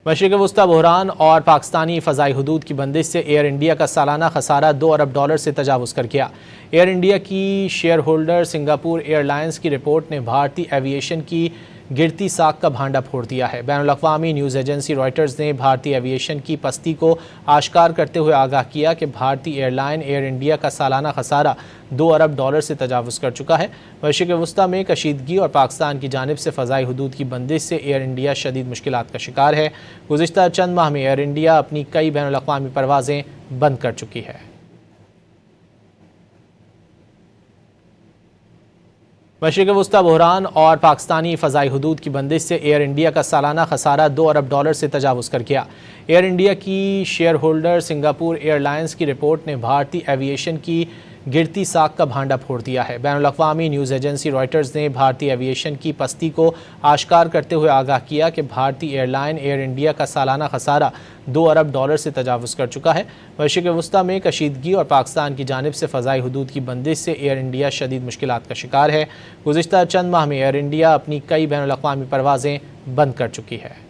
مشرق وسطی بحران اور پاکستانی فضائی حدود کی بندش سے ایئر انڈیا کا سالانہ خسارہ $2 ارب سے تجاوز کر گیا۔ ایئر انڈیا کی شیئر ہولڈر سنگاپور ایئر لائنز کی رپورٹ نے بھارتی ایوی ایشن کی گرتی ساکھ کا بھانڈا پھوڑ دیا ہے۔ بین الاقوامی نیوز ایجنسی رائٹرز نے بھارتی ایوی ایشن کی پستی کو آشکار کرتے ہوئے آگاہ کیا کہ بھارتی ایئر لائن ایئر انڈیا کا سالانہ خسارہ $2 ارب سے تجاوز کر چکا ہے۔ مشرق وسطی میں کشیدگی اور پاکستان کی جانب سے فضائی حدود کی بندش سے ایئر انڈیا شدید مشکلات کا شکار ہے۔ گزشتہ چند ماہ میں ایئر انڈیا اپنی کئی بین الاقوامی پروازیں بند کر چکی ہے۔ مشرق وسطی بحران اور پاکستانی فضائی حدود کی بندش سے ایئر انڈیا کا سالانہ خسارہ $2 ارب سے تجاوز کر گیا۔ ایئر انڈیا کی شیئر ہولڈر سنگاپور ایئر لائنز کی رپورٹ نے بھارتی ایوی ایشن کی گرتی ساکھ کا بھانڈا پھوڑ دیا ہے۔ بین الاقوامی نیوز ایجنسی رائٹرز نے بھارتی ایوی ایشن کی پستی کو آشکار کرتے ہوئے آگاہ کیا کہ بھارتی ایئر لائن ایئر انڈیا کا سالانہ خسارہ $2 ارب سے تجاوز کر چکا ہے۔ مشرق وسطی میں کشیدگی اور پاکستان کی جانب سے فضائی حدود کی بندش سے ایئر انڈیا شدید مشکلات کا شکار ہے۔ گزشتہ چند ماہ میں ایئر انڈیا اپنی کئی بین الاقوامی پروازیں بند کر چکی ہے۔